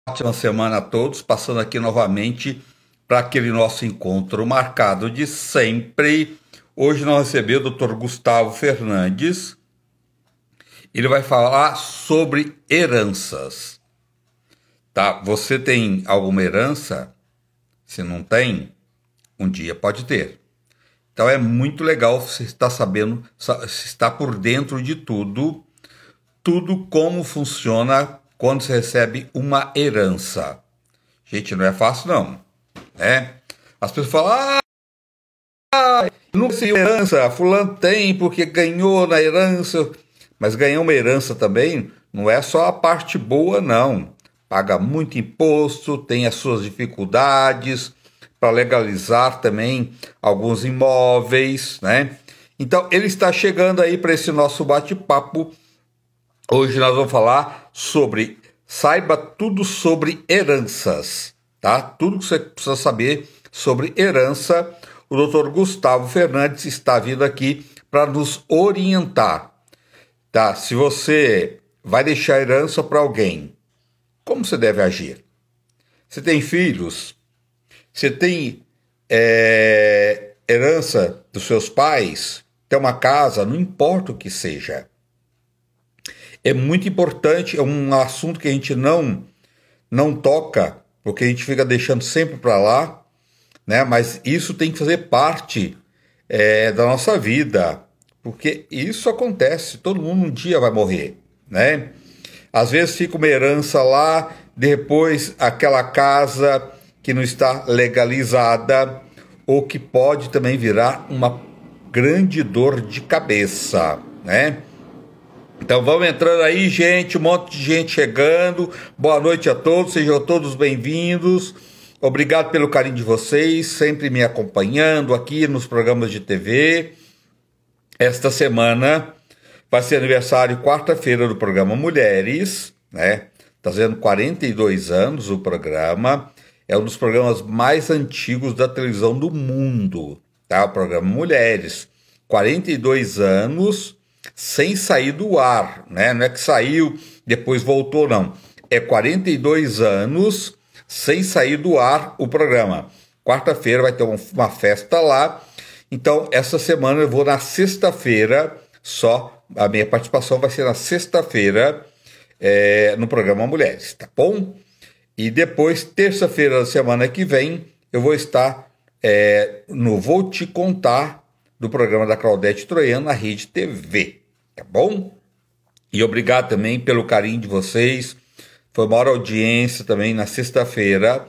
Ótima semana a todos, passando aqui novamente para aquele nosso encontro marcado de sempre. Hoje nós recebemos o Dr. Gustavo Fernandes. Ele vai falar sobre heranças. Tá? Você tem alguma herança? Se não tem, um dia pode ter. Então é muito legal você estar sabendo, estar por dentro de tudo como funciona quando você recebe uma herança. Gente, não é fácil não, né? As pessoas falam, não tem herança, fulano tem porque ganhou na herança. Mas ganhar uma herança também não é só a parte boa, não. Paga muito imposto, tem as suas dificuldades para legalizar também alguns imóveis, né? Então, ele está chegando aí para esse nosso bate-papo. Hoje nós vamos falar sobre, saiba tudo sobre heranças, tá? Tudo que você precisa saber sobre herança. O Dr. Gustavo Fernandes está vindo aqui para nos orientar, tá? Se você vai deixar herança para alguém, como você deve agir? Você tem filhos? Você tem herança dos seus pais? Tem uma casa? Não importa o que seja. É muito importante, é um assunto que a gente não toca, porque a gente fica deixando sempre para lá, né? Mas isso tem que fazer parte da nossa vida, porque isso acontece, todo mundo um dia vai morrer, né? Às vezes fica uma herança lá, depois aquela casa que não está legalizada, ou que pode também virar uma grande dor de cabeça, né? Então vamos entrando aí, gente, um monte de gente chegando. Boa noite a todos, sejam todos bem-vindos. Obrigado pelo carinho de vocês, sempre me acompanhando aqui nos programas de TV. Esta semana vai ser aniversário, quarta-feira, do programa Mulheres, né? Está fazendo 42 anos o programa. É um dos programas mais antigos da televisão do mundo, tá? O programa Mulheres. 42 anos sem sair do ar, né? Não é que saiu, depois voltou, não. É 42 anos sem sair do ar o programa. Quarta-feira vai ter uma festa lá. Então, essa semana eu vou na sexta-feira, só a minha participação vai ser na sexta-feira no programa Mulheres, tá bom? E depois, terça-feira da semana que vem, eu vou estar no Vou Te Contar, do programa da Claudete Troiano, na Rede TV, tá bom? E obrigado também pelo carinho de vocês. Foi uma maior audiência também na sexta-feira,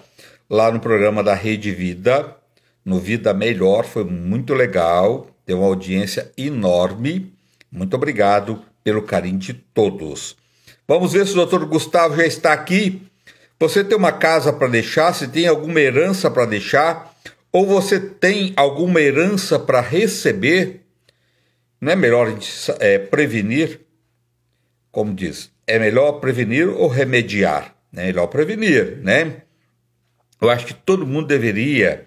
lá no programa da Rede Vida, no Vida Melhor, foi muito legal, deu uma audiência enorme. Muito obrigado pelo carinho de todos. Vamos ver se o Dr. Gustavo já está aqui. Você tem uma casa para deixar? Se tem alguma herança para deixar? Ou você tem alguma herança para receber? Não é melhor a gente prevenir? Como diz, é melhor prevenir ou remediar? É melhor prevenir, né? Eu acho que todo mundo deveria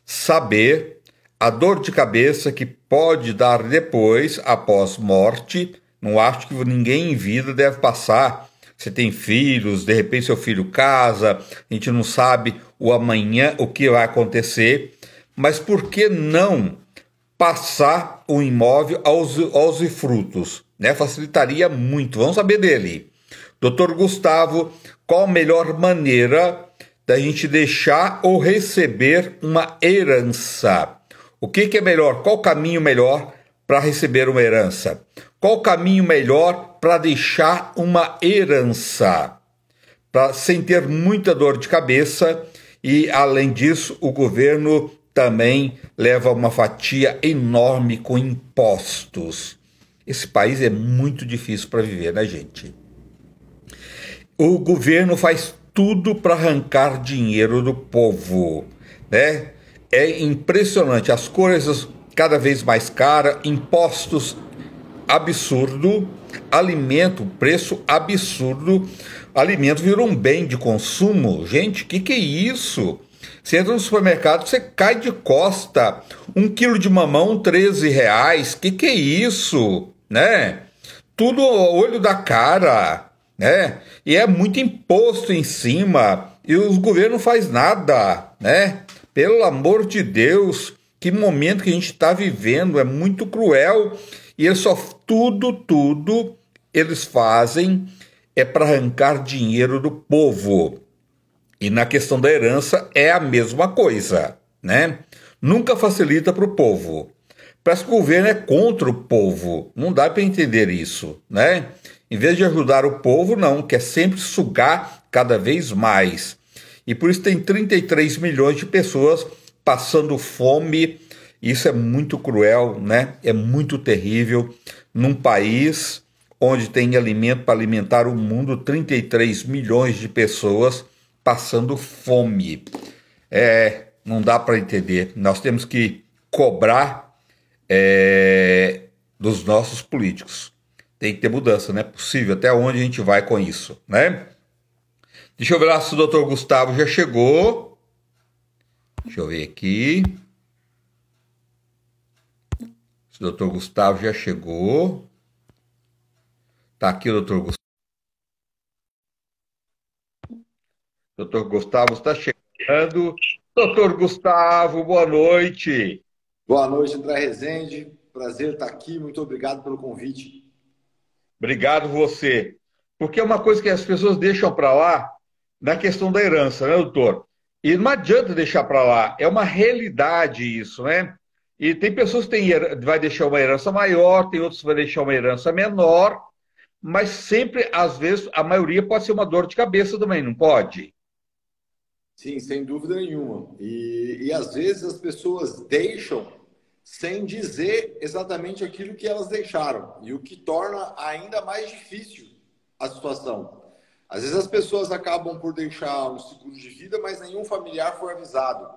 saber a dor de cabeça que pode dar depois, após morte. Não acho que ninguém em vida deve passar. Você tem filhos, de repente seu filho casa, a gente não sabe o amanhã, o que vai acontecer, mas por que não passar o imóvel aos usufrutos, né? Facilitaria muito. Vamos saber dele. Dr. Gustavo, qual a melhor maneira da gente deixar ou receber uma herança? O que é melhor? Qual o caminho melhor para receber uma herança? Qual o caminho melhor para deixar uma herança? Sem ter muita dor de cabeça e, além disso, o governo também leva uma fatia enorme com impostos. Esse país é muito difícil para viver, né, gente? O governo faz tudo para arrancar dinheiro do povo, né? É impressionante, as coisas cada vez mais caras, impostos absurdo, alimento, preço absurdo, alimento virou um bem de consumo. Gente, que é isso? Você entra no supermercado, você cai de costa, 1 quilo de mamão, R$13, que é isso? Né? Tudo ao olho da cara, né? E é muito imposto em cima e os governos não faz nada, né? Pelo amor de Deus, que momento que a gente está vivendo, é muito cruel e eles só tudo eles fazem é para arrancar dinheiro do povo. E na questão da herança é a mesma coisa, né? Nunca facilita para o povo. Parece que o governo é contra o povo. Não dá para entender isso, né? Em vez de ajudar o povo, não, quer sempre sugar cada vez mais. E por isso tem 33 milhões de pessoas passando fome. Isso é muito cruel, né? É muito terrível. Num país onde tem alimento para alimentar o mundo, 33 milhões de pessoas passando fome. Não dá para entender. Nós temos que cobrar dos nossos políticos. Tem que ter mudança, não é possível. Até onde a gente vai com isso, né? Deixa eu ver lá se o doutor Gustavo já chegou. Deixa eu ver aqui. Se o doutor Gustavo já chegou. Tá aqui o doutor Gustavo. Doutor Gustavo está chegando. Doutor Gustavo, boa noite. Boa noite, André Rezende. Prazer estar aqui. Muito obrigado pelo convite. Obrigado você. Porque é uma coisa que as pessoas deixam para lá na questão da herança, né, doutor? E não adianta deixar para lá. É uma realidade isso, né? E tem pessoas que vai deixar uma herança maior, tem outros que vai deixar uma herança menor, mas sempre, às vezes, a maioria pode ser uma dor de cabeça também, não pode? Sim, sem dúvida nenhuma. E às vezes as pessoas deixam sem dizer exatamente aquilo que elas deixaram, e o que torna ainda mais difícil a situação. Às vezes as pessoas acabam por deixar um seguro de vida, mas nenhum familiar foi avisado.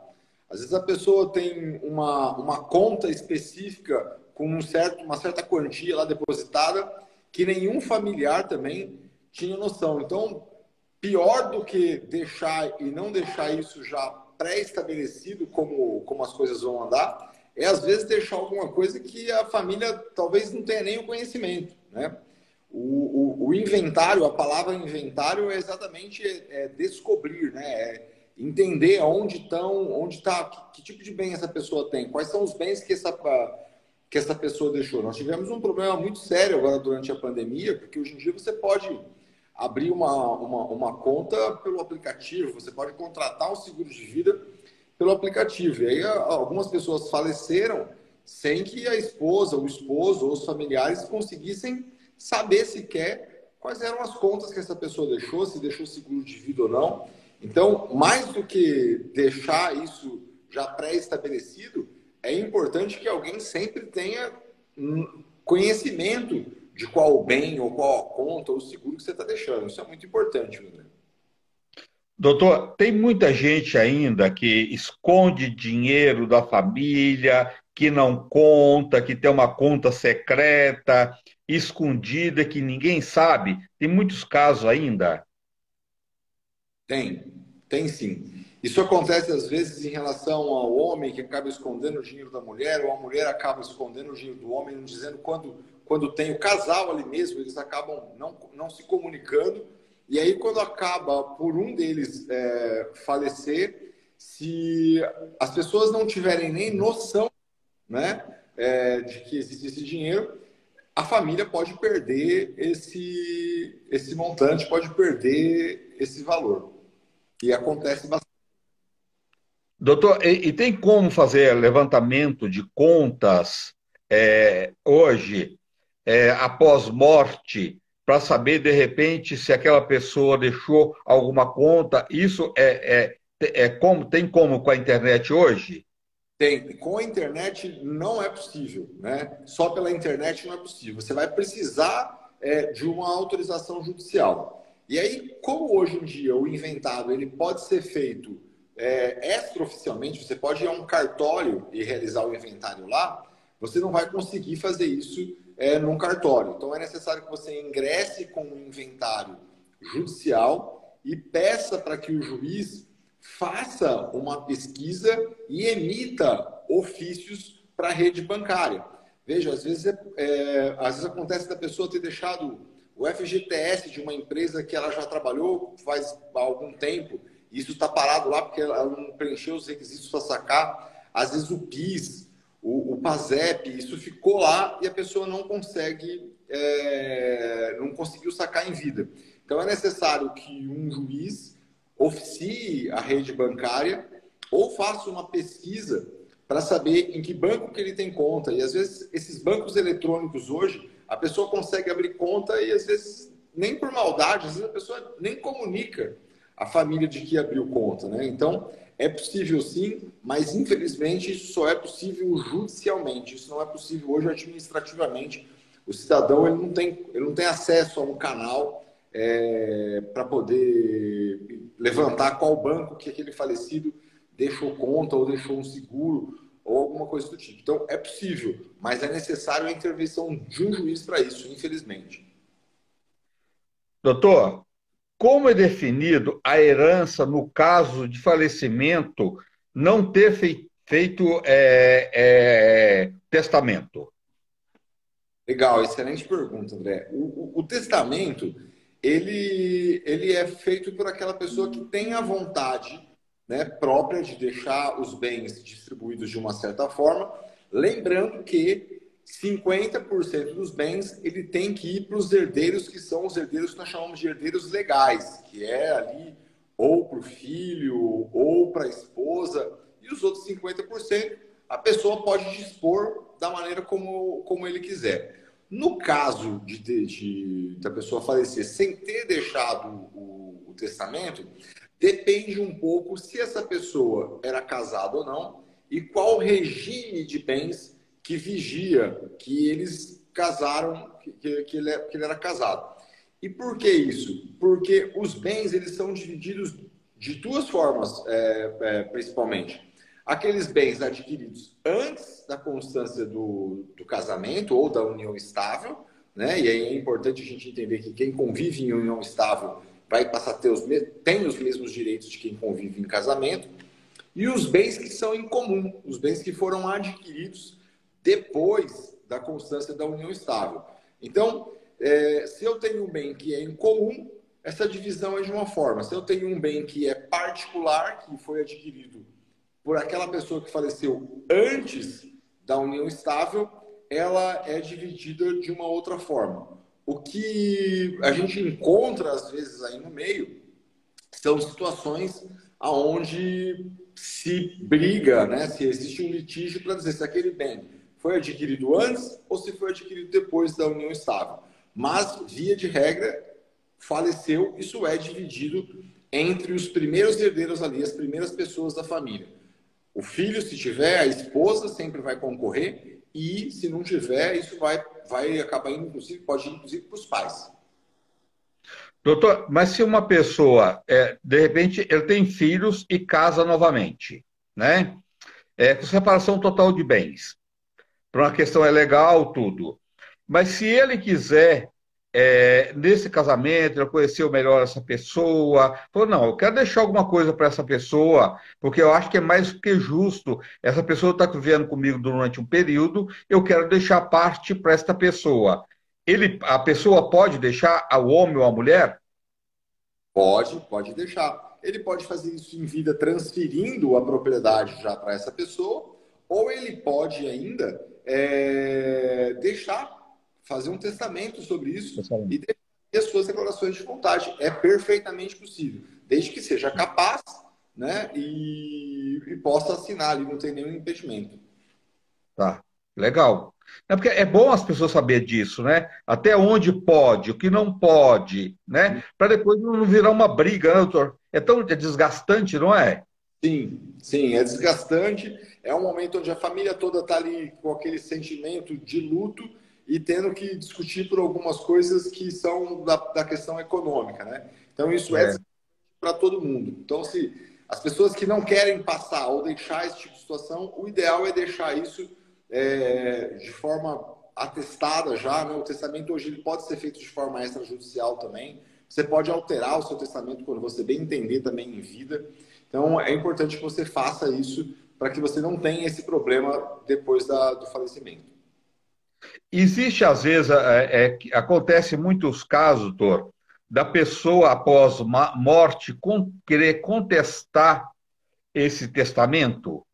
Às vezes a pessoa tem uma conta específica com uma certa quantia lá depositada que nenhum familiar também tinha noção. Então, pior do que deixar e não deixar isso já pré-estabelecido como as coisas vão andar, é às vezes deixar alguma coisa que a família talvez não tenha nem o conhecimento, né? O inventário, a palavra inventário é exatamente descobrir, né? Entender onde estão, onde está, que tipo de bem essa pessoa tem, quais são os bens que essa pessoa deixou. Nós tivemos um problema muito sério agora durante a pandemia, porque hoje em dia você pode abrir uma conta pelo aplicativo, você pode contratar um seguro de vida pelo aplicativo. E aí algumas pessoas faleceram sem que a esposa, o esposo ou os familiares conseguissem saber sequer quais eram as contas que essa pessoa deixou, se deixou seguro de vida ou não. Então, mais do que deixar isso já pré-estabelecido, é importante que alguém sempre tenha conhecimento de qual o bem, ou qual a conta, ou o seguro que você está deixando. Isso é muito importante, André. Doutor, tem muita gente ainda que esconde dinheiro da família, que não conta, que tem uma conta secreta, escondida, que ninguém sabe. Tem muitos casos ainda. Tem sim. Isso acontece às vezes em relação ao homem que acaba escondendo o dinheiro da mulher, ou a mulher acaba escondendo o dinheiro do homem, não dizendo quando tem o casal ali mesmo, eles acabam não se comunicando. E aí, quando acaba por um deles falecer, se as pessoas não tiverem nem noção, né, de que existe esse dinheiro, a família pode perder esse montante, pode perder esse valor. E acontece bastante. Doutor, e tem como fazer levantamento de contas hoje, após morte, para saber, de repente, se aquela pessoa deixou alguma conta? Isso tem como com a internet hoje? Tem. Com a internet não é possível, né? Só pela internet não é possível. Você vai precisar de uma autorização judicial. E aí, como hoje em dia o inventário ele pode ser feito extraoficialmente, você pode ir a um cartório e realizar o inventário lá, você não vai conseguir fazer isso num cartório. Então é necessário que você ingresse com um inventário judicial e peça para que o juiz faça uma pesquisa e emita ofícios para a rede bancária. Veja, às vezes acontece da pessoa ter deixado o FGTS de uma empresa que ela já trabalhou faz algum tempo, e isso está parado lá porque ela não preencheu os requisitos para sacar. Às vezes o PIS, o PASEP, isso ficou lá e a pessoa não consegue, não conseguiu sacar em vida. Então é necessário que um juiz oficie a rede bancária ou faça uma pesquisa para saber em que banco que ele tem conta. E às vezes esses bancos eletrônicos hoje, a pessoa consegue abrir conta e às vezes nem por maldade, às vezes a pessoa nem comunica a família de que abriu conta, né? Então, é possível sim, mas infelizmente isso só é possível judicialmente. Isso não é possível hoje administrativamente. O cidadão ele não tem acesso a um canal para poder levantar qual banco que aquele falecido deixou conta ou deixou um seguro ou alguma coisa do tipo. Então, é possível, mas é necessário a intervenção de um juiz para isso, infelizmente. Doutor, como é definido a herança no caso de falecimento não ter feito testamento? Legal, excelente pergunta, André. O testamento, ele é feito por aquela pessoa que tem a vontade, né, própria de deixar os bens distribuídos de uma certa forma, lembrando que 50% dos bens ele tem que ir para os herdeiros, que são os herdeiros que nós chamamos de herdeiros legais, que é ali ou para o filho ou para a esposa, e os outros 50% a pessoa pode dispor da maneira como ele quiser. No caso da pessoa falecer sem ter deixado o testamento, depende um pouco se essa pessoa era casada ou não e qual regime de bens que vigia que eles casaram, que ele era casado. E por que isso? Porque os bens eles são divididos de duas formas, principalmente. Aqueles bens adquiridos antes da constância do casamento ou da união estável, né? E aí é importante a gente entender que quem convive em união estável vai passar a ter tem os mesmos direitos de quem convive em casamento, e os bens que são em comum, os bens que foram adquiridos depois da constância da união estável. Então, se eu tenho um bem que é em comum, essa divisão é de uma forma. Se eu tenho um bem que é particular, que foi adquirido por aquela pessoa que faleceu antes da união estável, ela é dividida de uma outra forma. O que a gente encontra, às vezes, aí no meio, são situações onde se briga, né? Se existe um litígio para dizer se aquele bem foi adquirido antes ou se foi adquirido depois da união estável. Mas, via de regra, faleceu, isso é dividido entre os primeiros herdeiros ali, as primeiras pessoas da família. O filho, se tiver, a esposa sempre vai concorrer e, se não tiver, isso vai acabar indo, inclusive, pode ir, inclusive, para os pais. Doutor, mas se uma pessoa, de repente, ele tem filhos e casa novamente, né? Com separação total de bens. Por uma questão legal, tudo. Mas se ele quiser, nesse casamento, ele conheceu melhor essa pessoa, falou, não, eu quero deixar alguma coisa para essa pessoa, porque eu acho que é mais do que justo. Essa pessoa está vivendo comigo durante um período, eu quero deixar parte para esta pessoa. A pessoa pode deixar ao homem ou à mulher? Pode deixar. Ele pode fazer isso em vida transferindo a propriedade já para essa pessoa, ou ele pode ainda deixar, fazer um testamento sobre isso e deixar as suas declarações de vontade. É perfeitamente possível, desde que seja capaz, né, e possa assinar ali, não tem nenhum impedimento. Tá, legal. É porque é bom as pessoas saberem disso, né? Até onde pode, o que não pode, né? Para depois não virar uma briga, né, doutor? É tão desgastante, não é? Sim, é desgastante. É um momento onde a família toda está ali com aquele sentimento de luto e tendo que discutir por algumas coisas que são da questão econômica, né? Então, isso é É. para todo mundo. Então, se as pessoas que não querem passar ou deixar esse tipo de situação, o ideal é deixar isso de forma atestada já, né? O testamento hoje ele pode ser feito de forma extrajudicial também. Você pode alterar o seu testamento quando você bem entender também em vida. Então, é importante que você faça isso para que você não tenha esse problema depois do falecimento. Existe, às vezes, acontece muitos casos, doutor, da pessoa, após morte, querer contestar esse testamento?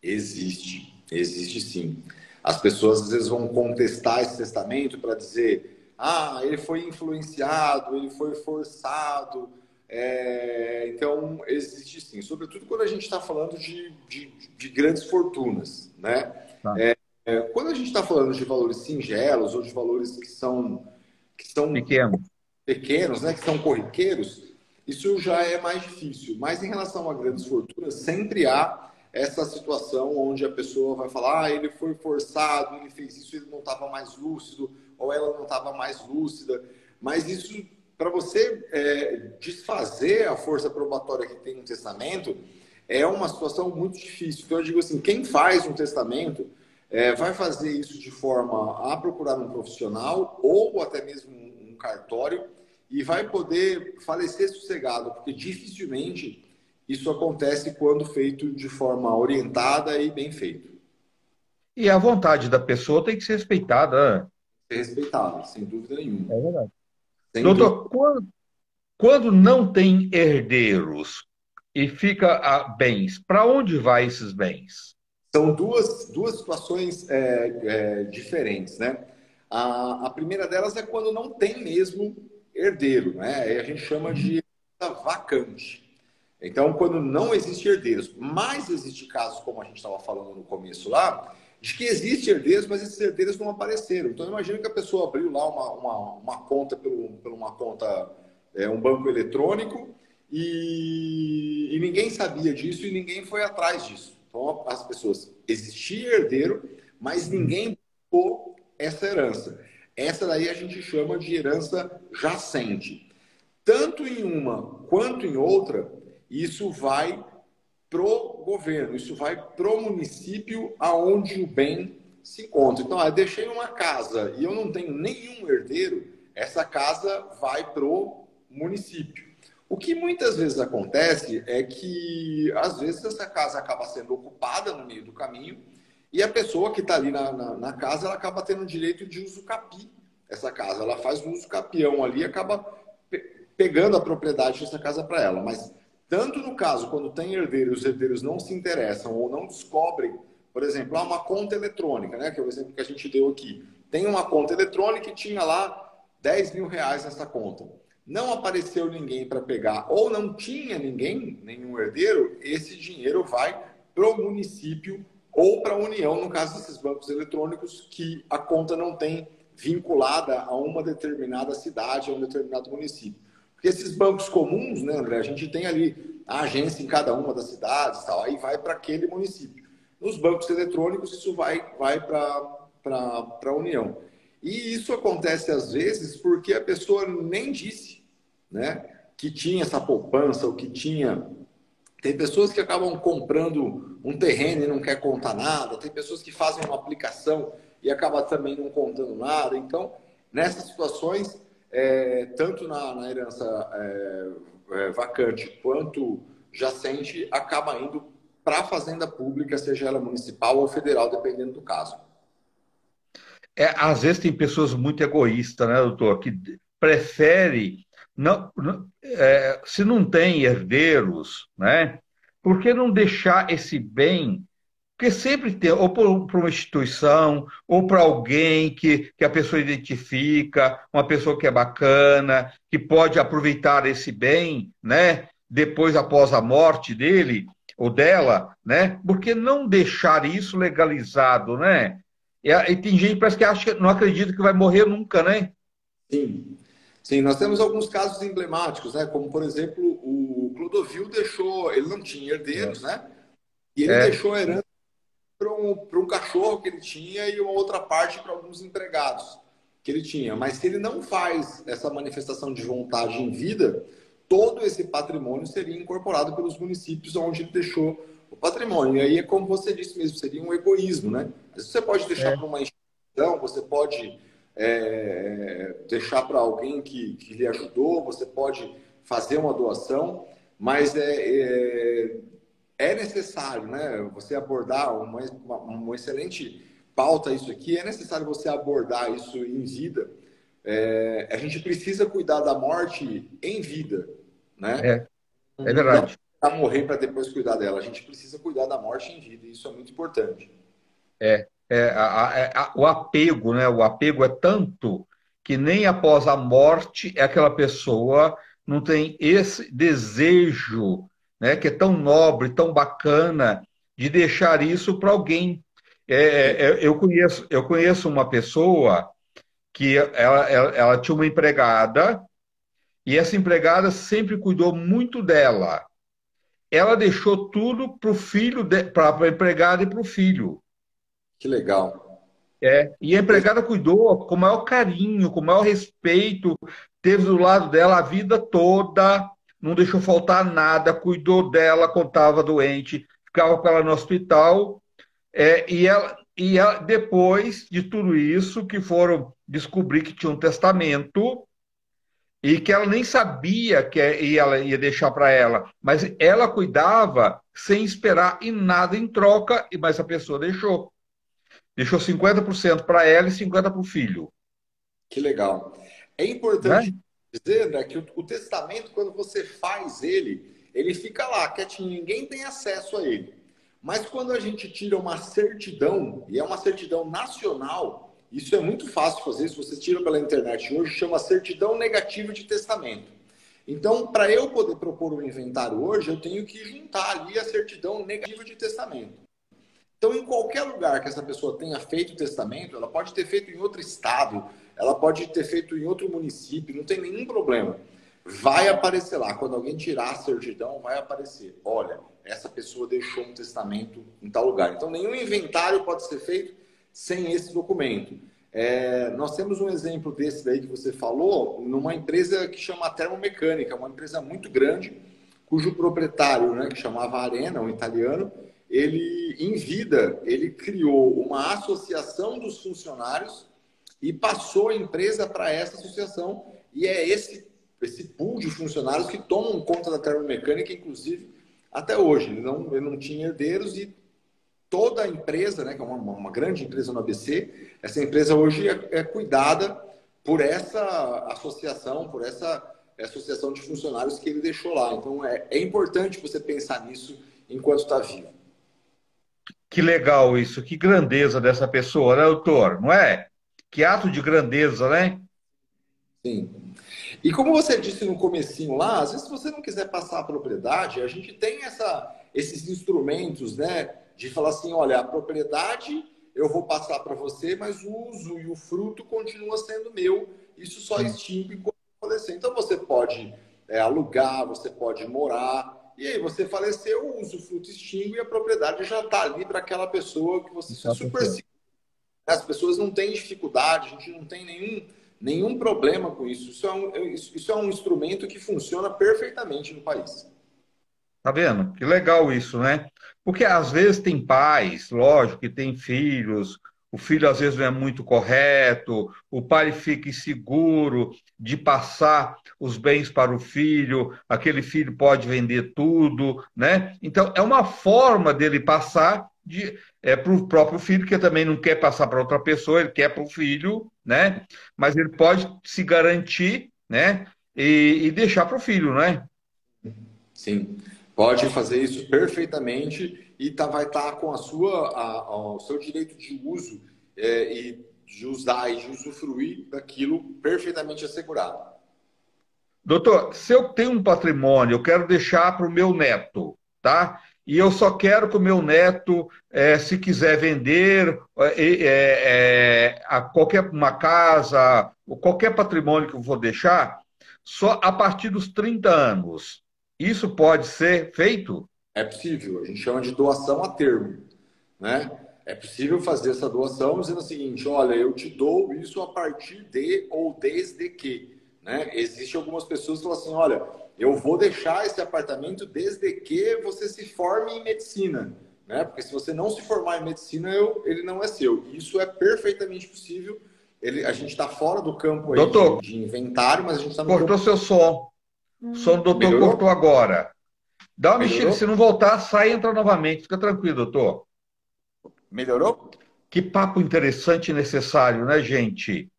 Existe sim. As pessoas às vezes vão contestar esse testamento para dizer: ah, ele foi influenciado, ele foi forçado. Então, existe sim. Sobretudo quando a gente está falando de grandes fortunas, né? Tá. Quando a gente está falando de valores singelos ou de valores que são Pequeno. pequenos, né, que são corriqueiros, isso já é mais difícil. Mas em relação a grandes fortunas, sempre há essa situação onde a pessoa vai falar: ah, ele foi forçado, ele fez isso, ele não estava mais lúcido, ou ela não estava mais lúcida. Mas isso, para você desfazer a força probatória que tem um testamento, é uma situação muito difícil. Então, eu digo assim: quem faz um testamento vai fazer isso de forma a procurar um profissional ou até mesmo um cartório e vai poder falecer sossegado, porque dificilmente isso acontece quando feito de forma orientada e bem feito. E a vontade da pessoa tem que ser respeitada, né? É respeitável, sem dúvida nenhuma. É verdade. Sem dúvida. Doutor, quando não tem herdeiros e fica bens, para onde vai esses bens? São duas situações diferentes, né? A primeira delas é quando não tem mesmo herdeiro, né? Aí a gente chama de herança vacante. Então, quando não existe herdeiros, mas existe casos, como a gente estava falando no começo lá, de que existe herdeiros, mas esses herdeiros não apareceram. Então, imagina que a pessoa abriu lá uma conta por uma conta, um banco eletrônico, e ninguém sabia disso e ninguém foi atrás disso. Então, as pessoas, existia herdeiro, mas ninguém buscou essa herança. Essa daí a gente chama de herança jacente. Tanto em uma quanto em outra, isso vai pro governo, isso vai pro município aonde o bem se encontra. Então, eu deixei uma casa e eu não tenho nenhum herdeiro, essa casa vai pro município. O que muitas vezes acontece é que, às vezes, essa casa acaba sendo ocupada no meio do caminho e a pessoa que está ali na casa, ela acaba tendo direito de uso capi. Essa casa, ela faz um uso capião ali e acaba pegando a propriedade dessa casa para ela. Mas tanto no caso, quando tem herdeiros, os herdeiros não se interessam ou não descobrem, por exemplo, uma conta eletrônica, né, que é o exemplo que a gente deu aqui. Tem uma conta eletrônica e tinha lá R$ 10.000 nessa conta. Não apareceu ninguém para pegar ou não tinha ninguém, nenhum herdeiro, esse dinheiro vai para o município ou para a União, no caso desses bancos eletrônicos, que a conta não tem vinculada a uma determinada cidade, a um determinado município. Porque esses bancos comuns, né, André, a gente tem ali a agência em cada uma das cidades, tal, aí vai para aquele município. Nos bancos eletrônicos, isso vai para a União. E isso acontece às vezes porque a pessoa nem disse, né, que tinha essa poupança, ou que tinha. Tem pessoas que acabam comprando um terreno e não quer contar nada, tem pessoas que fazem uma aplicação e acaba também não contando nada. Então, nessas situações, tanto na herança vacante quanto jacente, acaba indo para a fazenda pública, seja ela municipal ou federal, dependendo do caso. Às vezes tem pessoas muito egoístas, né, doutor, que prefere se não tem herdeiros, né? Por que não deixar esse bem? Porque sempre tem, ou para uma instituição, ou para alguém que a pessoa identifica, uma pessoa que é bacana, que pode aproveitar esse bem, né? Depois, após a morte dele ou dela, né? Por que não deixar isso legalizado, né? E tem gente que parece que acha, não acredita que vai morrer nunca, né? Sim, sim, nós temos alguns casos emblemáticos, né? Como, por exemplo, o Clodovil deixou, ele não tinha herdeiros, né? E ele É, deixou a herança para um cachorro que ele tinha e uma outra parte para alguns empregados que ele tinha. Mas se ele não faz essa manifestação de vontade em vida, todo esse patrimônio seria incorporado pelos municípios onde ele deixou o patrimônio. E aí é como você disse mesmo, seria um egoísmo, né? Mas você pode deixar é. para uma instituição, você pode deixar para alguém que lhe ajudou, você pode fazer uma doação, mas é necessário, né, você abordar um excelente pauta isso aqui, é necessário você abordar isso em vida. A gente precisa cuidar da morte em vida, né? É, é Não dá verdade. para morrer para depois cuidar dela. A gente precisa cuidar da morte em vida, e isso é muito importante. O apego, né? O apego é tanto que nem após a morte é aquela pessoa não tem esse desejo, né? Que é tão nobre, tão bacana de deixar isso para alguém. Sim, Eu conheço uma pessoa que ela tinha uma empregada e essa empregada sempre cuidou muito dela. Ela deixou tudo para o filho, para a empregada e para o filho. que legal. E a empregada cuidou com o maior carinho, com o maior respeito, teve do lado dela a vida toda, não deixou faltar nada, cuidou dela quando estava doente, ficava com ela no hospital. Depois de tudo isso, que foram descobrir que tinha um testamento e que ela nem sabia ela ia deixar para ela, mas ela cuidava sem esperar em nada em troca, mas a pessoa deixou. Deixou 50% para ela e 50% para o filho. Que legal. É Né? importante dizer, né, que o testamento, quando você faz ele, ele fica lá, quietinho, ninguém tem acesso a ele. Mas quando a gente tira uma certidão, e é uma certidão nacional, isso é muito fácil fazer, se você tira pela internet hoje, chama certidão negativa de testamento. Então, para eu poder propor um inventário hoje, eu tenho que juntar ali a certidão negativa de testamento. Então, em qualquer lugar que essa pessoa tenha feito o testamento, ela pode ter feito em outro estado, ela pode ter feito em outro município, não tem nenhum problema. Vai aparecer lá, quando alguém tirar a certidão, vai aparecer. Olha, essa pessoa deixou um testamento em tal lugar. Então, nenhum inventário pode ser feito sem esse documento. Nós temos um exemplo desse daí que você falou, numa empresa que chama Termomecânica, uma empresa muito grande, cujo proprietário, né, que chamava Arena, um italiano, ele, em vida, ele criou uma associação dos funcionários e passou a empresa para essa associação. E é esse pool de funcionários que tomam conta da termomecânica, inclusive, até hoje. Ele não tinha herdeiros e toda a empresa, né, que é uma grande empresa no ABC, essa empresa hoje é cuidada por essa associação, por essa associação de funcionários que ele deixou lá. Então, é importante você pensar nisso enquanto está vivo. Que legal isso, que grandeza dessa pessoa, né, doutor? Não é? Que ato de grandeza, né? Sim. E como você disse no comecinho lá, às vezes se você não quiser passar a propriedade, a gente tem esses instrumentos, né? De falar assim, olha, a propriedade eu vou passar para você, mas o uso e o fruto continua sendo meu. Isso só Sim, extingue quando falecer. Então você pode alugar, você pode morar, e aí você faleceu, o uso, o fruto extingue e a propriedade já está ali para aquela pessoa que você tá super certo. as pessoas não têm dificuldade, a gente não tem nenhum problema com isso. Isso é um instrumento que funciona perfeitamente no país. Tá vendo? Que legal isso, né? Porque às vezes tem pais, lógico, que tem filhos, o filho às vezes não é muito correto, o pai fica inseguro de passar os bens para o filho, aquele filho pode vender tudo, né? Então é uma forma dele passar para o próprio filho, que também não quer passar para outra pessoa, ele quer para o filho, né? Mas ele pode se garantir, né? E deixar para o filho, né? Sim, pode fazer isso perfeitamente e vai estar com o seu direito de uso e de usar e de usufruir daquilo perfeitamente assegurado. Doutor, se eu tenho um patrimônio, eu quero deixar para o meu neto, tá? E eu só quero que o meu neto, se quiser vender a qualquer uma casa, ou qualquer patrimônio que eu vou deixar, só a partir dos 30 anos. Isso pode ser feito? É possível, a gente chama de doação a termo, né? É possível fazer essa doação dizendo o seguinte, olha, eu te dou isso a partir de ou desde que, né? Existem algumas pessoas que falam assim, olha, eu vou deixar esse apartamento desde que você se forme em medicina, né? Porque se você não se formar em medicina, ele não é seu. Isso é perfeitamente possível. A gente está fora do campo aí de, Doutor, de inventário, mas a gente está no cortou campo. seu som. O som do doutor cortou Melhorou? agora. Dá uma mexida, se Melhorou? não voltar, sai e entra novamente. Fica tranquilo, doutor. Melhorou? Que papo interessante e necessário, né, gente?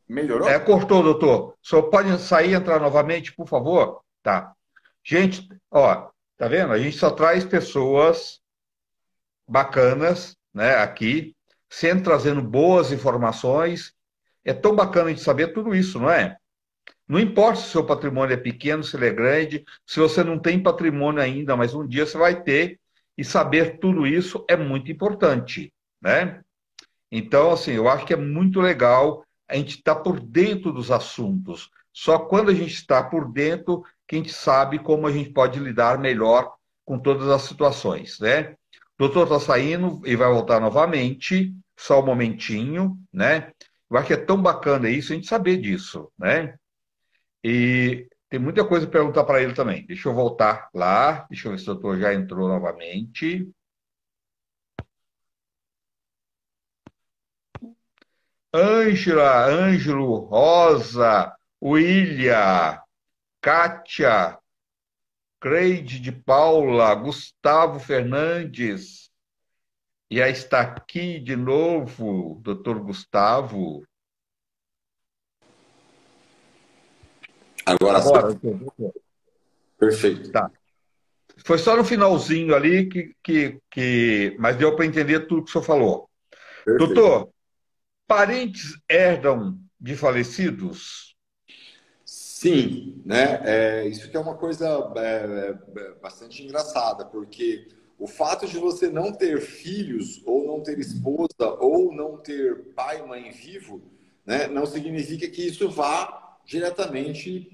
Melhorou? Cortou, doutor. Só pode sair e entrar novamente, por favor? Tá. Gente, ó, tá vendo? A gente só traz pessoas bacanas, né, aqui, sempre trazendo boas informações. É tão bacana de saber tudo isso, não é? Não importa se o seu patrimônio é pequeno, se ele é grande, se você não tem patrimônio ainda, mas um dia você vai ter, e saber tudo isso é muito importante, né? Então, assim, eu acho que é muito legal a gente estar por dentro dos assuntos. Só quando a gente está por dentro que a gente sabe como a gente pode lidar melhor com todas as situações, né? O doutor está saindo e vai voltar novamente, só um momentinho, né? Eu acho que é tão bacana isso, a gente saber disso, né? E tem muita coisa para perguntar para ele também. Deixa eu voltar lá, deixa eu ver se o doutor já entrou novamente. Ângela, Ângelo, Rosa, William, Kátia, Creide de Paula, Gustavo Fernandes. E aí está aqui de novo, doutor Gustavo. Agora sim. Agora, doutor. Perfeito. Tá. Foi só no finalzinho ali mas deu para entender tudo que o senhor falou. Perfeito. Doutor, parentes herdam de falecidos? Sim, né? Isso que é uma coisa bastante engraçada, porque o fato de você não ter filhos, ou não ter esposa, ou não ter pai e mãe vivo, né, não significa que isso vá diretamente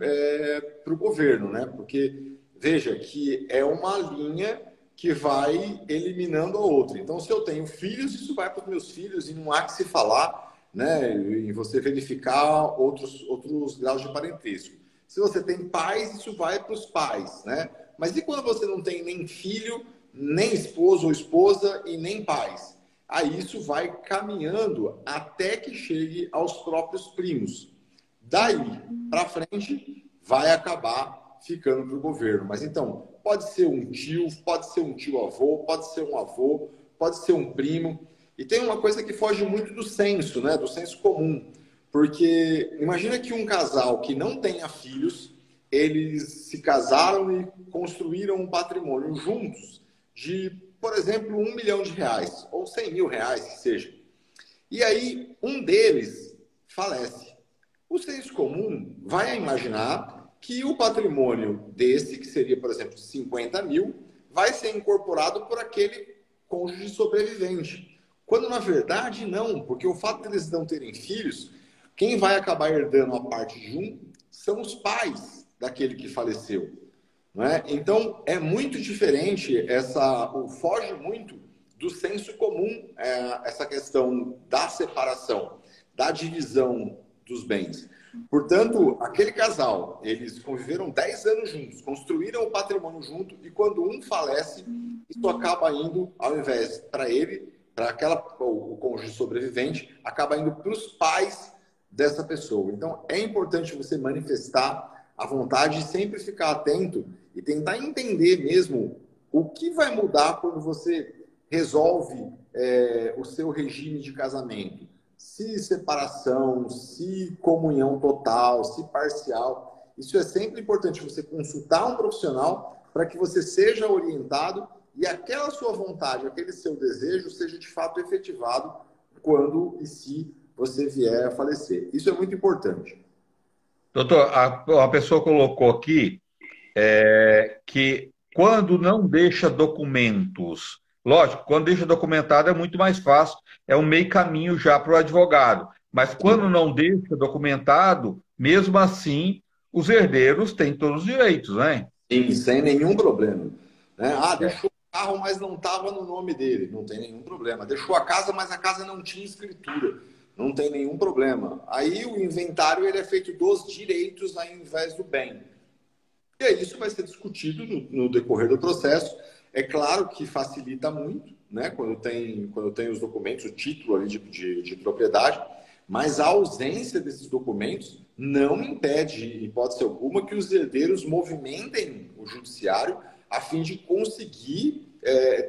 para o governo, né? Porque veja que é uma linha que vai eliminando a outra. Então, se eu tenho filhos, isso vai para os meus filhos e não há que se falar, né? E você verificar outros graus de parentesco. Se você tem pais, isso vai para os pais, né? Mas e quando você não tem nem filho, nem esposo ou esposa e nem pais? Aí isso vai caminhando até que chegue aos próprios primos. Daí para frente, vai acabar ficando para o governo. Mas então, pode ser um tio, pode ser um tio-avô, pode ser um avô, pode ser um primo. E tem uma coisa que foge muito do senso, né? Do senso comum. Porque imagina que um casal que não tenha filhos, eles se casaram e construíram um patrimônio juntos de, por exemplo, R$ 1 milhão, ou R$ 100 mil, que seja. E aí, um deles falece. O senso comum vai imaginar que o patrimônio desse, que seria, por exemplo, 50 mil, vai ser incorporado por aquele cônjuge sobrevivente. Quando, na verdade, não, porque o fato de eles não terem filhos, quem vai acabar herdando a parte de um são os pais daquele que faleceu. Não é? Então, é muito diferente, foge muito do senso comum essa questão da separação, da divisão dos bens. Portanto, aquele casal, eles conviveram 10 anos juntos, construíram o patrimônio junto, e quando um falece, isso acaba indo, ao invés para ele, o cônjuge sobrevivente, acaba indo para os pais dessa pessoa. Então, é importante você manifestar a vontade de sempre ficar atento e tentar entender mesmo o que vai mudar quando você resolve o seu regime de casamento. Se separação, se comunhão total, se parcial. Isso é sempre importante você consultar um profissional para que você seja orientado e aquela sua vontade, aquele seu desejo seja de fato efetivado quando e se você vier a falecer. Isso é muito importante. Doutor, a pessoa colocou aqui que quando não deixa documentos, lógico, quando deixa documentado é muito mais fácil, é um meio caminho já para o advogado. Mas quando não deixa documentado, mesmo assim, os herdeiros têm todos os direitos, né? Sim, sem nenhum problema. Né? É. Deixou o carro, mas não estava no nome dele. Não tem nenhum problema. Deixou a casa, mas a casa não tinha escritura. Não tem nenhum problema. Aí o inventário ele é feito dos direitos ao invés do bem. E aí isso vai ser discutido no decorrer do processo. É claro que facilita muito, né? Quando tem os documentos, o título ali de propriedade, mas a ausência desses documentos não impede, em hipótese alguma, que os herdeiros movimentem o judiciário a fim de conseguir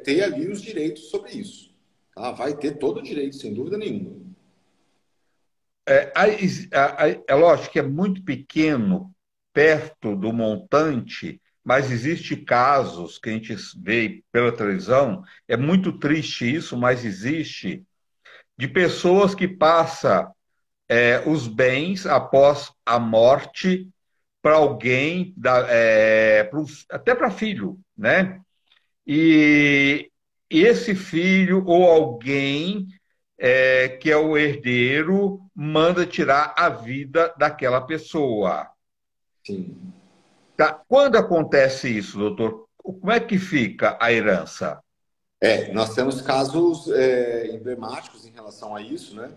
ter ali os direitos sobre isso. Ah, vai ter todo o direito, sem dúvida nenhuma. É lógico que é muito pequeno perto do montante, mas existe casos que a gente vê pela televisão, é muito triste isso, mas existe, de pessoas que passam os bens após a morte para alguém, até para filho, né? E esse filho ou alguém que é o herdeiro manda tirar a vida daquela pessoa. Sim. Tá? Quando acontece isso, doutor, como é que fica a herança? Nós temos casos emblemáticos em relação a isso, né?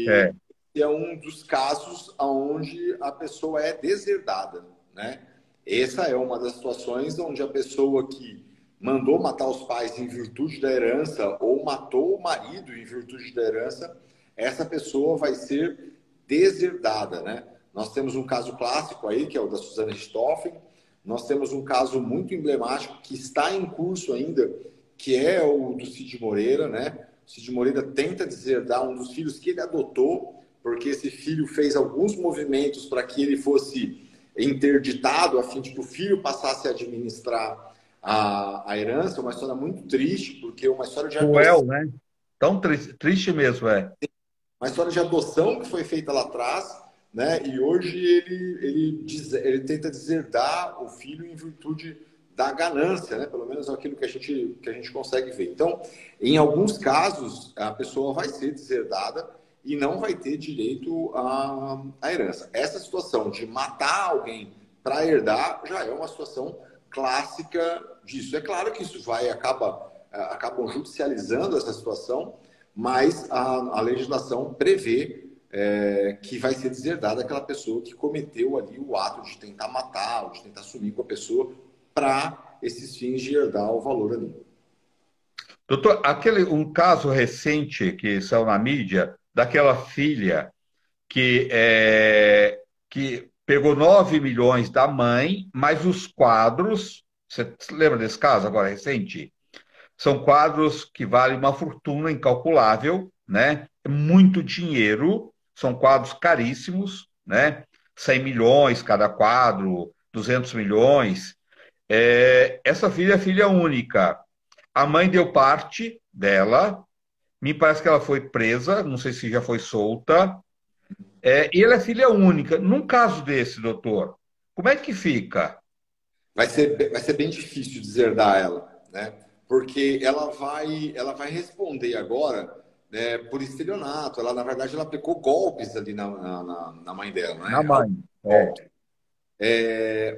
É, E é um dos casos onde a pessoa é deserdada, né? Essa é uma das situações onde a pessoa que mandou matar os pais em virtude da herança ou matou o marido em virtude da herança, essa pessoa vai ser deserdada, né? Nós temos um caso clássico aí, que é o da Suzana Richthofen. Nós temos um caso muito emblemático que está em curso ainda, que é o do Cid Moreira, né? O Cid Moreira tenta deserdar um dos filhos que ele adotou, porque esse filho fez alguns movimentos para que ele fosse interditado, a fim de que o filho passasse a administrar a herança. Uma história muito triste, porque é uma história de adoção, cruel, né? Tão triste mesmo, é. uma história de adoção que foi feita lá atrás, né? E hoje ele tenta deserdar o filho em virtude da ganância, né? Pelo menos é aquilo que a gente consegue ver. Então, em alguns casos, a pessoa vai ser deserdada e não vai ter direito à herança. Essa situação de matar alguém para herdar já é uma situação clássica disso. É claro que isso acabam judicializando essa situação, mas a legislação prevê que vai ser deserdada aquela pessoa que cometeu ali o ato de tentar matar, ou de tentar sumir com a pessoa para esses fins de herdar o valor ali. Doutor, um caso recente que saiu na mídia, daquela filha que pegou 9 milhões da mãe, mas os quadros, você se lembra desse caso agora recente? São quadros que valem uma fortuna incalculável, né? É muito dinheiro, são quadros caríssimos, né? 100 milhões cada quadro, 200 milhões. Essa filha é filha única. A mãe deu parte dela, me parece que ela foi presa, não sei se já foi solta. E ela é filha única. Num caso desse, doutor, como é que fica? Vai ser bem difícil deserdar ela, né? Porque ela vai responder agora, né, por estelionato. Ela, na verdade, ela aplicou golpes ali na mãe dela, Na né? mãe. É. Golpes.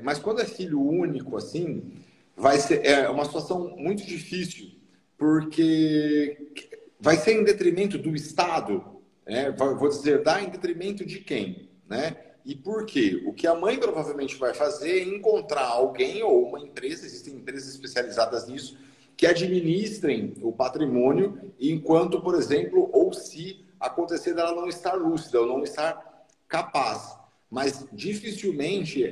Mas quando é filho único, assim, uma situação muito difícil, porque vai ser em detrimento do Estado, né? Vou dizer, dar em detrimento de quem, né? E por quê? O que a mãe provavelmente vai fazer é encontrar alguém ou uma empresa, existem empresas especializadas nisso, que administrem o patrimônio, enquanto, por exemplo, ou se acontecer dela não estar lúcida ou não estar capaz, mas dificilmente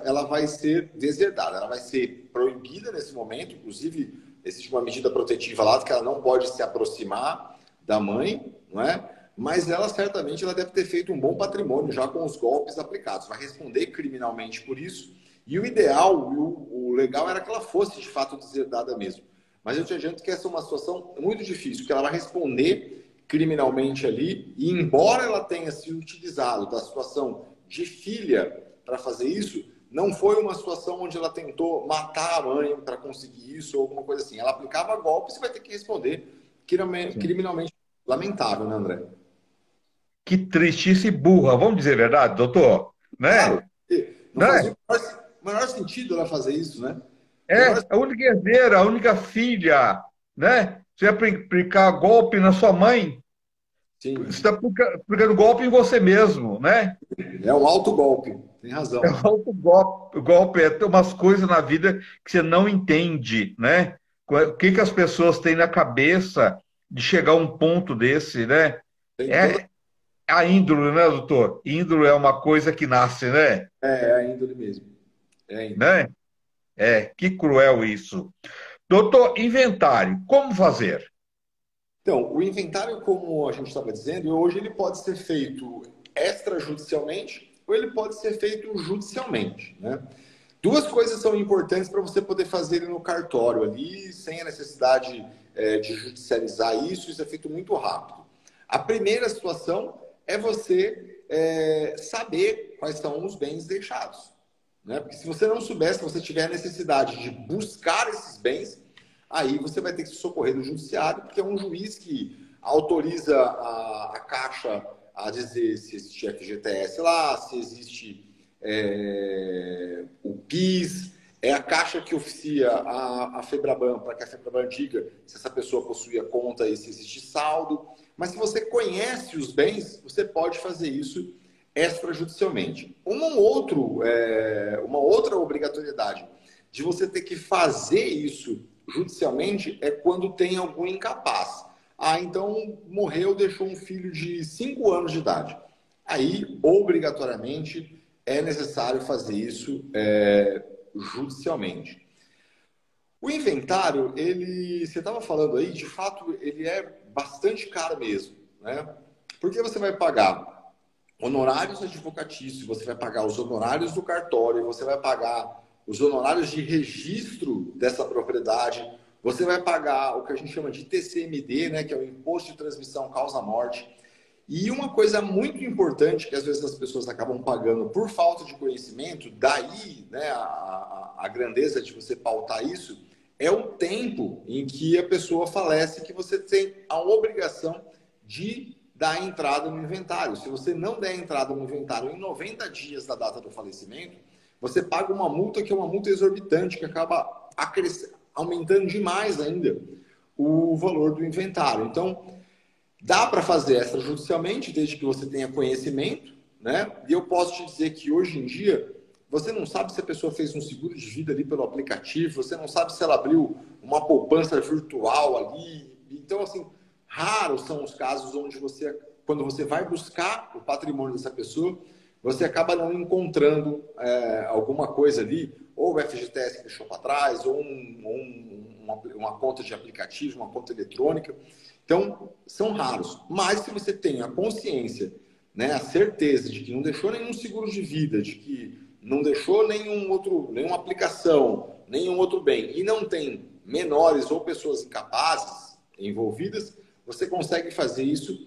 ela vai ser deserdada, ela vai ser proibida nesse momento, inclusive existe uma medida protetiva lá que ela não pode se aproximar da mãe, não é? Mas ela certamente ela deve ter feito um bom patrimônio já com os golpes aplicados, vai responder criminalmente por isso. E o ideal, o legal era que ela fosse de fato deserdada mesmo. Mas eu te adianto que essa é uma situação muito difícil, que ela vai responder criminalmente ali, e embora ela tenha se utilizado da situação de filha para fazer isso, não foi uma situação onde ela tentou matar a mãe para conseguir isso ou alguma coisa assim. Ela aplicava golpes e vai ter que responder Sim. criminalmente. Lamentável, né, André? Que triste e burra, vamos dizer a verdade, doutor? Né? Claro, não Né? fazia o menor sentido ela fazer isso, né? Menor... É, a única herdeira, a única filha, né? Você ia aplicar golpe na sua mãe, você Sim, está aplicando golpe em você mesmo, né? é um alto golpe, tem É razão. um golpe, é ter umas coisas na vida que você não entende, né? O que que as pessoas têm na cabeça de chegar a um ponto desse, né? Tem toda. É a índole, né, doutor? Índole é uma coisa que nasce, né? É a índole mesmo. É a índole. Né? Que cruel isso. Doutor, inventário, como fazer? Então, o inventário, como a gente estava dizendo, hoje ele pode ser feito extrajudicialmente ou ele pode ser feito judicialmente, né? Duas coisas são importantes para você poder fazer ele no cartório ali, sem a necessidade de judicializar isso. Isso é feito muito rápido. A primeira situação é você saber quais são os bens deixados, né? Porque se você não souber, se você tiver a necessidade de buscar esses bens, aí você vai ter que se socorrer do judiciário, porque é um juiz que autoriza a Caixa a dizer se existe FGTS lá, se existe o PIS, é a Caixa que oficia a FEBRABAN, para que a FEBRABAN diga se essa pessoa possui a conta e se existe saldo. Mas se você conhece os bens, você pode fazer isso extrajudicialmente. Uma outra obrigatoriedade de você ter que fazer isso judicialmente é quando tem algum incapaz. Ah, então morreu, deixou um filho de 5 anos de idade. Aí, obrigatoriamente, é necessário fazer isso judicialmente. O inventário, você estava falando aí, de fato, ele é bastante caro mesmo, né? Porque você vai pagar honorários advocatícios, você vai pagar os honorários do cartório, você vai pagar os honorários de registro dessa propriedade, você vai pagar o que a gente chama de TCMD, né, que é o Imposto de Transmissão Causa-Morte. E uma coisa muito importante que às vezes as pessoas acabam pagando por falta de conhecimento, daí né, a grandeza de você pautar isso, é o tempo em que a pessoa falece que você tem a obrigação de dar entrada no inventário. Se você não der entrada no inventário em 90 dias da data do falecimento, você paga uma multa que é uma multa exorbitante, que acaba aumentando demais ainda o valor do inventário. Então, dá para fazer extrajudicialmente, desde que você tenha conhecimento, né? E eu posso te dizer que hoje em dia, você não sabe se a pessoa fez um seguro de vida ali pelo aplicativo, você não sabe se ela abriu uma poupança virtual ali. Então, assim, raros são os casos onde você, quando você vai buscar o patrimônio dessa pessoa, você acaba não encontrando alguma coisa ali, ou o FGTS que deixou para trás, ou uma conta de aplicativo, uma conta eletrônica. Então, são raros. Mas se você tem a consciência, né, a certeza de que não deixou nenhum seguro de vida, de que não deixou nenhuma aplicação, nenhum outro bem, e não tem menores ou pessoas incapazes envolvidas, você consegue fazer isso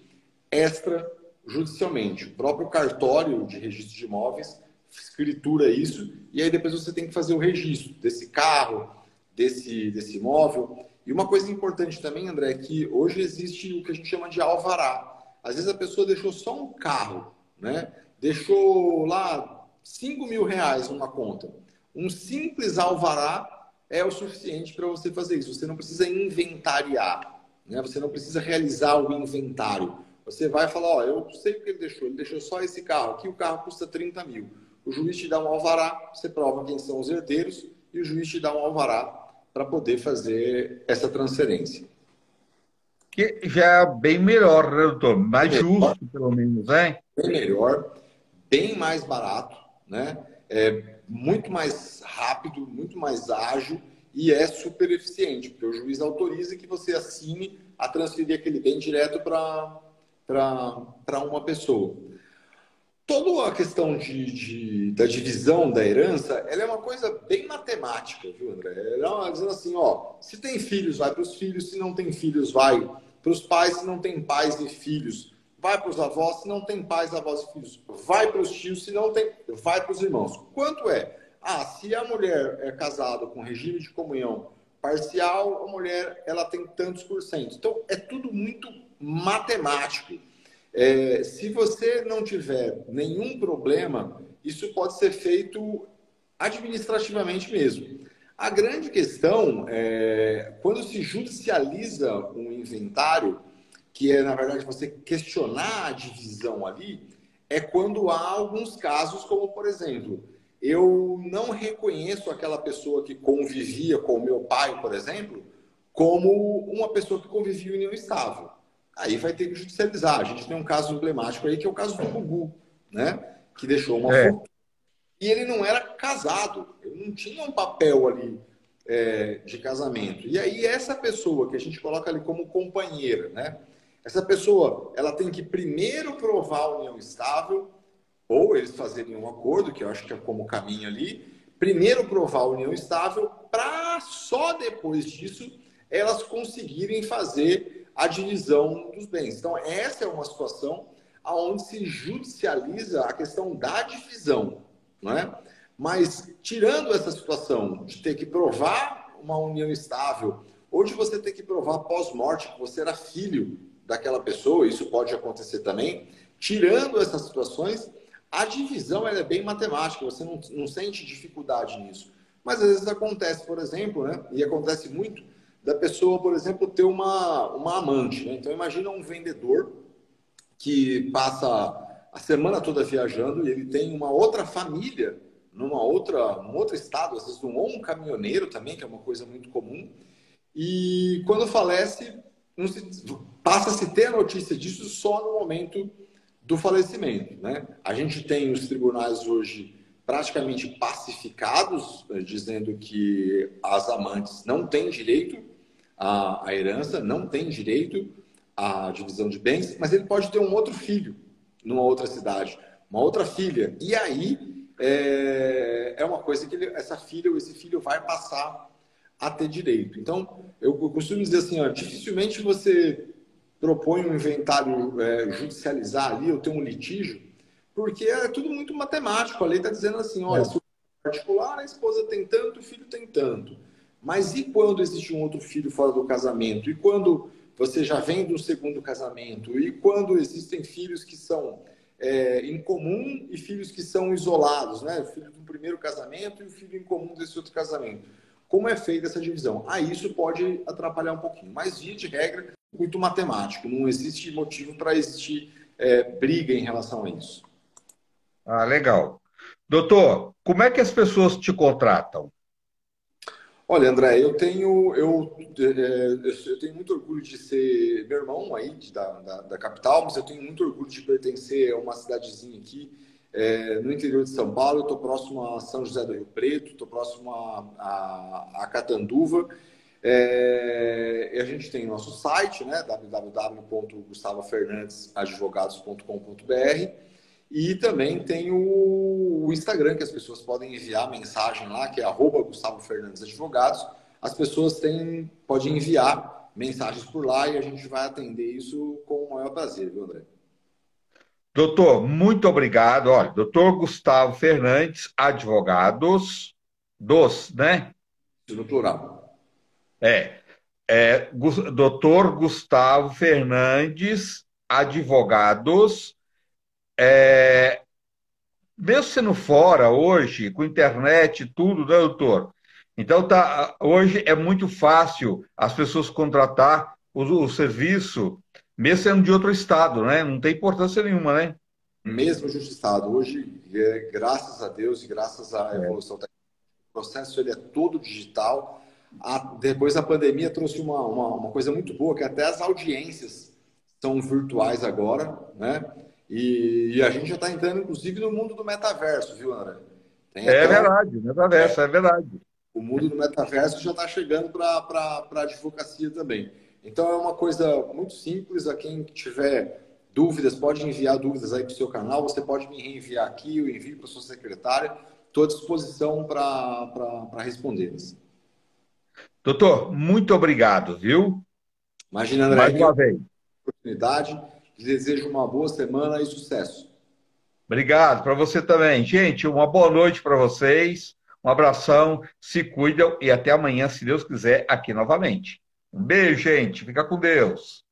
extrajudicialmente. O próprio cartório de registro de imóveis escritura isso, e aí depois você tem que fazer o registro desse carro, desse imóvel. E uma coisa importante também, André, é que hoje existe o que a gente chama de alvará. Às vezes a pessoa deixou só um carro, né? Deixou lá 5 mil reais numa conta. Um simples alvará é o suficiente para você fazer isso. Você não precisa inventariar, né? Você não precisa realizar o inventário. Você vai falar, ó, eu sei o que ele deixou só esse carro aqui, o carro custa 30 mil. O juiz te dá um alvará, você prova quem são os herdeiros e o juiz te dá um alvará para poder fazer essa transferência. Que já é bem melhor, né, doutor? Bem Mais melhor, justo, pelo menos, hein? bem melhor, bem mais barato, né? É muito mais rápido, muito mais ágil e é super eficiente, porque o juiz autoriza que você assine a transferir aquele bem direto para uma pessoa. Toda a questão da divisão da herança, ela é uma coisa bem matemática, viu, André? Ela é dizendo assim, ó, se tem filhos, vai para os filhos, se não tem filhos, vai para os pais, se não tem pais e filhos, vai para os avós, se não tem pais, avós e filhos, vai para os tios, se não tem, vai para os irmãos. Quanto é? Ah, se a mulher é casada com regime de comunhão parcial, a mulher ela tem tantos por cento. Então, é tudo muito matemático. Se você não tiver nenhum problema, isso pode ser feito administrativamente mesmo. A grande questão é quando se judicializa um inventário, que é, na verdade, você questionar a divisão ali, é quando há alguns casos, como, por exemplo, eu não reconheço aquela pessoa que convivia com o meu pai, por exemplo, como uma pessoa que convivia em união estável. Aí vai ter que judicializar. A gente tem um caso emblemático aí, que é o caso do Gugu, né? Que deixou uma É. fortuna. E ele não era casado, ele não tinha um papel ali de casamento. E aí essa pessoa que a gente coloca ali como companheira, né? Essa pessoa, ela tem que primeiro provar a união estável, ou eles fazerem um acordo, que eu acho que é como caminho ali, primeiro provar a união estável, para só depois disso elas conseguirem fazer a divisão dos bens. Então, essa é uma situação onde se judicializa a questão da divisão, não é? Mas, tirando essa situação de ter que provar uma união estável, ou de você ter que provar pós-morte que você era filho daquela pessoa, isso pode acontecer também, tirando essas situações, a divisão ela é bem matemática, você não sente dificuldade nisso. Mas às vezes acontece, por exemplo, né? E acontece muito, da pessoa, por exemplo, ter uma amante. Né? Então, imagina um vendedor que passa a semana toda viajando e ele tem uma outra família num outro estado, às vezes ou um caminhoneiro também, que é uma coisa muito comum. E quando falece, passa a se ter a notícia disso só no momento do falecimento. Né? A gente tem os tribunais hoje praticamente pacificados, dizendo que as amantes não têm direito à herança, não têm direito à divisão de bens, mas ele pode ter um outro filho numa outra cidade, uma outra filha. E aí é uma coisa que essa filha ou esse filho vai passar a ter direito. Então, eu costumo dizer assim, ó, dificilmente você propõe um inventário judicializar ali ou ter um litígio, porque é tudo muito matemático. A lei está dizendo assim, olha, se o particular, a esposa tem tanto, o filho tem tanto. Mas e quando existe um outro filho fora do casamento? E quando você já vem do segundo casamento? E quando existem filhos que são em comum e filhos que são isolados, né? O filho do primeiro casamento e o filho em comum desse outro casamento. Como é feita essa divisão? Isso pode atrapalhar um pouquinho. Mas, via de regra, muito matemático. Não existe motivo para existir briga em relação a isso. Ah, legal. Doutor, como é que as pessoas te contratam? Olha, André, eu tenho muito orgulho de ser meu irmão aí da capital, mas eu tenho muito orgulho de pertencer a uma cidadezinha aqui no interior de São Paulo. Eu estou próximo a São José do Rio Preto, estou próximo a Catanduva. E a gente tem nosso site, né, www.gustavofernandesadvogados.com.br, e também tem o Instagram, que as pessoas podem enviar mensagem lá, que é @GustavoFernandesAdvogados. As pessoas podem enviar mensagens por lá e a gente vai atender isso com o maior prazer, viu, André? Doutor, muito obrigado. Olha, doutor Gustavo Fernandes, advogados né? No plural. Doutor Gustavo Fernandes, advogados. É, mesmo sendo fora hoje, com internet e tudo, né, doutor? Então, hoje é muito fácil as pessoas contratar o serviço, mesmo sendo de outro estado, né? Não tem importância nenhuma, né? Mesmo justiçado. Hoje, graças a Deus e graças à evolução tecnológica, o processo ele é todo digital. Depois da pandemia trouxe uma coisa muito boa, que até as audiências são virtuais agora, né? E a gente já está entrando, inclusive, no mundo do metaverso, viu, André? É verdade, metaverso, é verdade. O mundo do metaverso já está chegando para a advocacia também. Então, é uma coisa muito simples. A quem tiver dúvidas, pode enviar dúvidas aí para o seu canal. Você pode me reenviar aqui, eu envio para a sua secretária. Estou à disposição para respondê-las. Doutor, muito obrigado, viu? Imagina, André, Mais uma vez. oportunidade. Desejo uma boa semana e sucesso. Obrigado para você também. Gente, uma boa noite para vocês. Um abração, se cuidam e até amanhã, se Deus quiser, aqui novamente. Um beijo, gente. Fica com Deus.